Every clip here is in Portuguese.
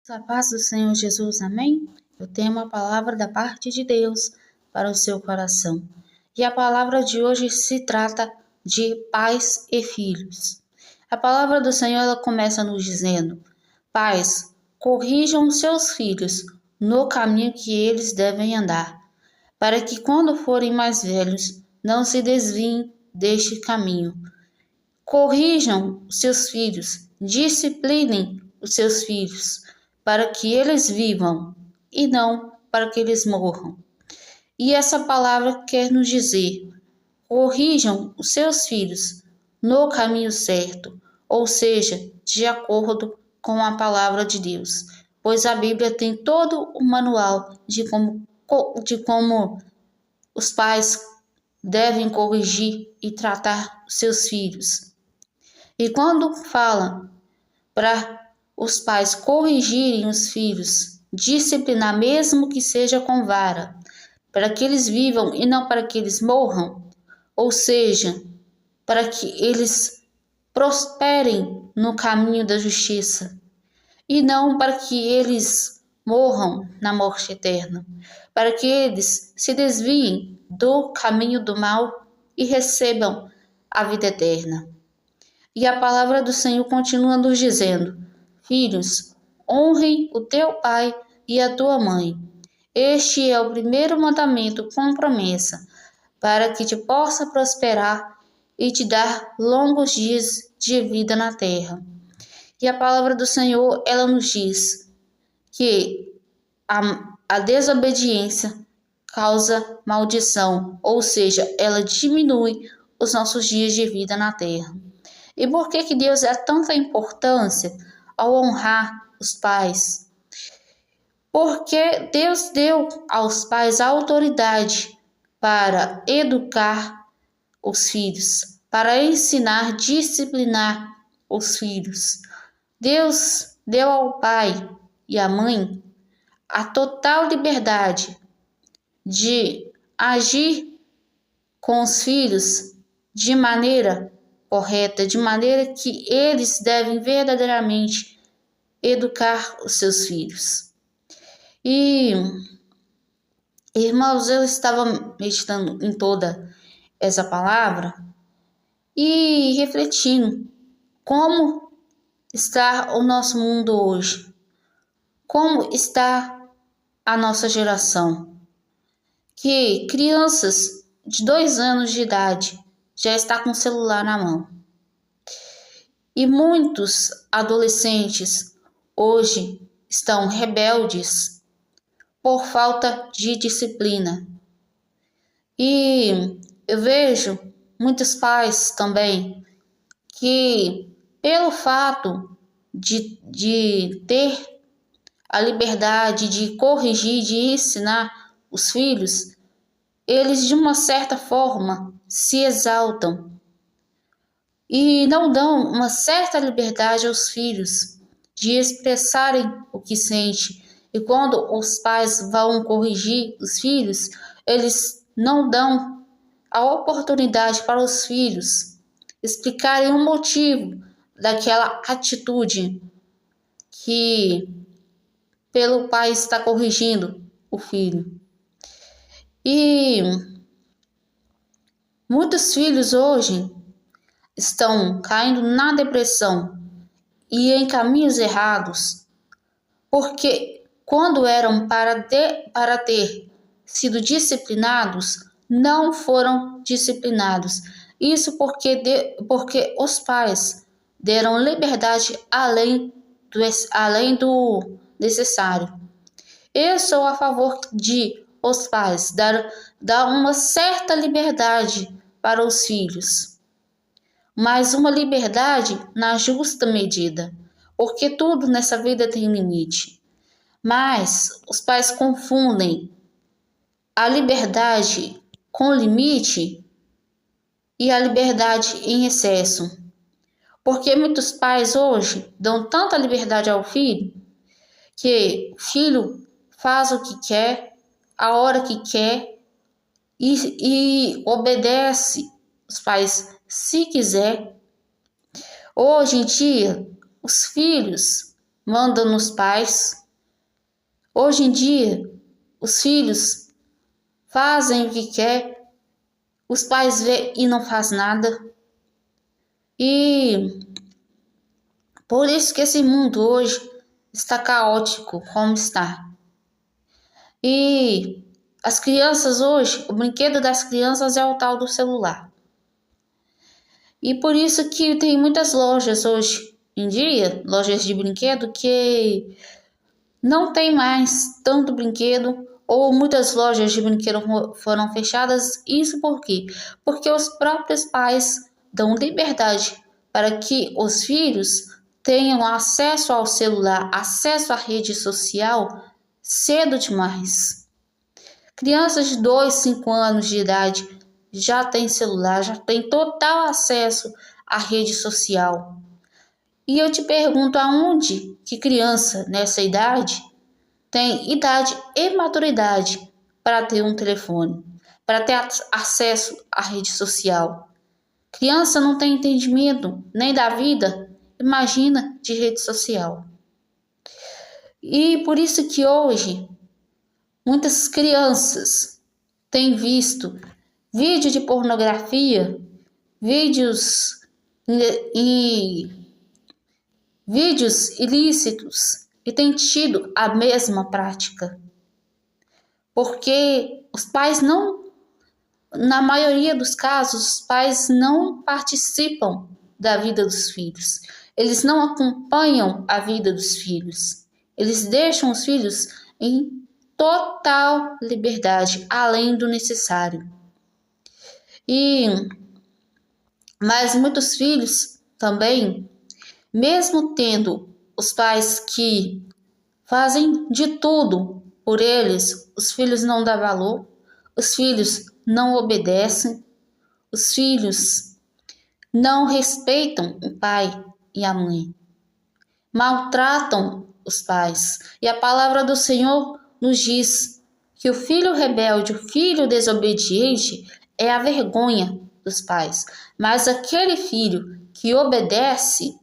A paz do Senhor Jesus, amém? Eu tenho uma palavra da parte de Deus para o seu coração. E a palavra de hoje se trata de pais e filhos. A palavra do Senhor ela começa nos dizendo: Pais, corrijam seus filhos no caminho que eles devem andar, para que quando forem mais velhos não se desviem deste caminho. Corrijam seus filhos, disciplinem os seus filhos, para que eles vivam e não para que eles morram. E essa palavra quer nos dizer: corrijam os seus filhos no caminho certo, ou seja, de acordo com a palavra de Deus, pois a Bíblia tem todo o manual de como os pais devem corrigir e tratar seus filhos. E quando fala para os pais corrigirem os filhos, disciplinar mesmo que seja com vara, para que eles vivam e não para que eles morram, ou seja, para que eles prosperem no caminho da justiça e não para que eles morram na morte eterna, para que eles se desviem do caminho do mal e recebam a vida eterna. E a palavra do Senhor continua nos dizendo: Filhos, honrem o teu pai e a tua mãe. Este é o primeiro mandamento com promessa, para que te possa prosperar e te dar longos dias de vida na terra. E a palavra do Senhor, ela nos diz que a desobediência causa maldição, ou seja, ela diminui os nossos dias de vida na terra. E por que Deus dá tanta importância ao honrar os pais? Porque Deus deu aos pais a autoridade para educar os filhos, para ensinar, disciplinar os filhos. Deus deu ao pai e à mãe a total liberdade de agir com os filhos de maneira correta, de maneira que eles devem verdadeiramente educar os seus filhos. E, irmãos, eu estava meditando em toda essa palavra e refletindo como está o nosso mundo hoje, como está a nossa geração, que crianças de 2 anos de idade já está com o celular na mão. E muitos adolescentes hoje estão rebeldes por falta de disciplina. E eu vejo muitos pais também que, pelo fato de ter a liberdade de corrigir, de ensinar os filhos, eles de uma certa forma se exaltam e não dão uma certa liberdade aos filhos de expressarem o que sentem. E quando os pais vão corrigir os filhos, eles não dão a oportunidade para os filhos explicarem o motivo daquela atitude que pelo pai está corrigindo o filho. E muitos filhos hoje estão caindo na depressão e em caminhos errados, porque quando eram para ter sido disciplinados, não foram disciplinados. Isso porque os pais deram liberdade além do necessário. Eu sou a favor de os pais dar uma certa liberdade para os filhos, mas uma liberdade na justa medida, porque tudo nessa vida tem limite. Mas os pais confundem a liberdade com limite e a liberdade em excesso, porque muitos pais hoje dão tanta liberdade ao filho que o filho faz o que quer, a hora que quer e obedece os pais se quiser. Hoje em dia, os filhos manda nos pais. Hoje em dia, os filhos fazem o que quer, os pais vê e não faz nada. E por isso que esse mundo hoje está caótico como está. E as crianças hoje, o brinquedo das crianças é o tal do celular. E por isso que tem muitas lojas hoje em dia, lojas de brinquedo, que não tem mais tanto brinquedo, ou muitas lojas de brinquedo foram fechadas. Isso por quê? Porque os próprios pais dão liberdade para que os filhos tenham acesso ao celular, acesso à rede social cedo demais. Crianças de 2, 5 anos de idade já têm celular, já têm total acesso à rede social. E eu te pergunto, aonde que criança nessa idade tem idade e maturidade para ter um telefone, para ter acesso à rede social? Criança não tem entendimento nem da vida, imagina de rede social. E por isso que hoje muitas crianças têm visto vídeo de pornografia, vídeos ilícitos e têm tido a mesma prática. Porque os pais não, na maioria dos casos, os pais não participam da vida dos filhos. Eles não acompanham a vida dos filhos. Eles deixam os filhos em total liberdade, além do necessário. Mas muitos filhos também, mesmo tendo os pais que fazem de tudo por eles, os filhos não dão valor, os filhos não obedecem, os filhos não respeitam o pai e a mãe, maltratam os pais. E a palavra do Senhor nos diz que o filho rebelde, o filho desobediente é a vergonha dos pais, mas aquele filho que obedece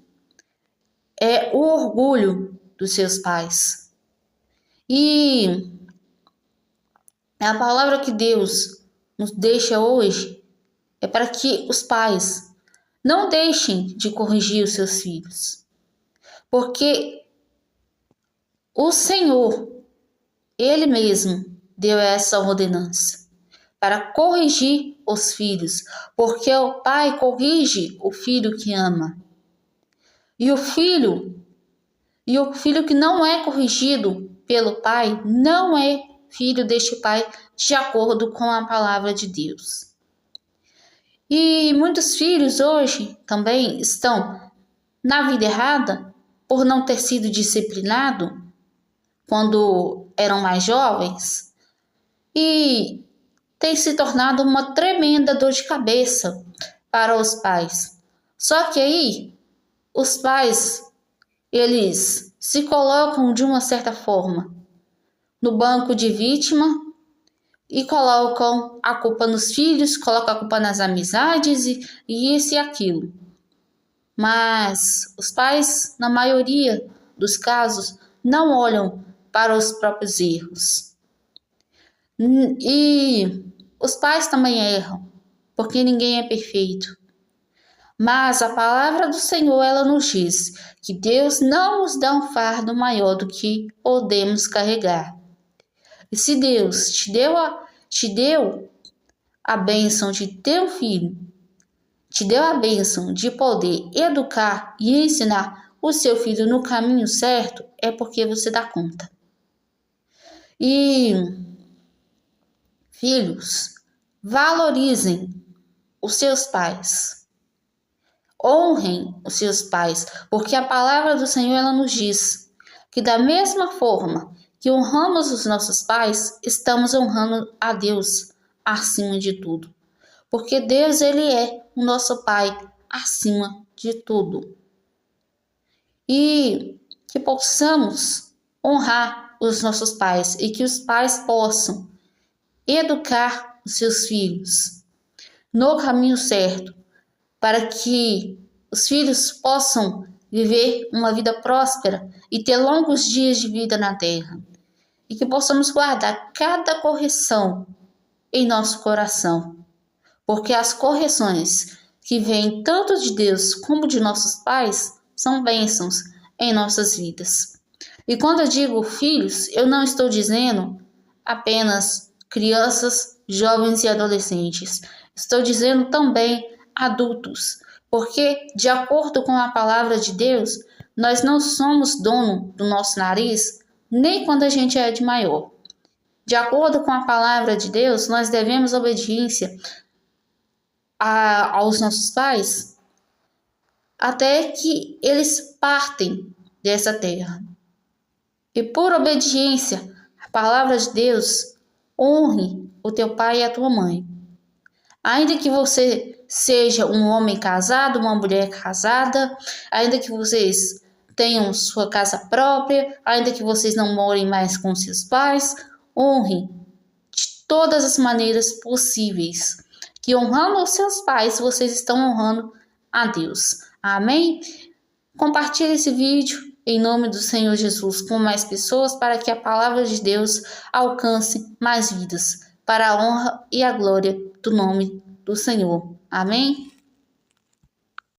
é o orgulho dos seus pais. E a palavra que Deus nos deixa hoje é para que os pais não deixem de corrigir os seus filhos, porque o Senhor, Ele mesmo, deu essa ordenança para corrigir os filhos, porque o pai corrige o filho que ama. E o filho que não é corrigido pelo pai não é filho deste pai, de acordo com a palavra de Deus. E muitos filhos hoje também estão na vida errada por não ter sido disciplinado quando eram mais jovens e tem se tornado uma tremenda dor de cabeça para os pais. Só que aí os pais, eles se colocam de uma certa forma no banco de vítima e colocam a culpa nos filhos, colocam a culpa nas amizades e isso e aquilo. Mas os pais, na maioria dos casos, não olham para os próprios erros. E os pais também erram, porque ninguém é perfeito. Mas a palavra do Senhor, ela nos diz que Deus não nos dá um fardo maior do que podemos carregar. E se Deus te deu a bênção de ter um filho, te deu a bênção de poder educar e ensinar o seu filho no caminho certo, é porque você dá conta. E filhos, valorizem os seus pais. Honrem os seus pais, porque a palavra do Senhor, ela nos diz que da mesma forma que honramos os nossos pais, estamos honrando a Deus acima de tudo. Porque Deus, Ele é o nosso Pai acima de tudo. E que possamos honrar os nossos pais e que os pais possam educar os seus filhos no caminho certo, para que os filhos possam viver uma vida próspera e ter longos dias de vida na terra. E que possamos guardar cada correção em nosso coração, porque as correções que vêm tanto de Deus como de nossos pais são bênçãos em nossas vidas. E quando eu digo filhos, eu não estou dizendo apenas crianças, jovens e adolescentes. Estou dizendo também adultos, porque de acordo com a palavra de Deus, nós não somos dono do nosso nariz nem quando a gente é de maior. De acordo com a palavra de Deus, nós devemos obediência aos nossos pais até que eles partem dessa terra. E por obediência à palavra de Deus, honre o teu pai e a tua mãe. Ainda que você seja um homem casado, uma mulher casada, ainda que vocês tenham sua casa própria, ainda que vocês não morem mais com seus pais, honre de todas as maneiras possíveis, que honrando os seus pais, vocês estão honrando a Deus. Amém? Compartilhe esse vídeo em nome do Senhor Jesus com mais pessoas para que a palavra de Deus alcance mais vidas, para a honra e a glória do nome do Senhor. Amém?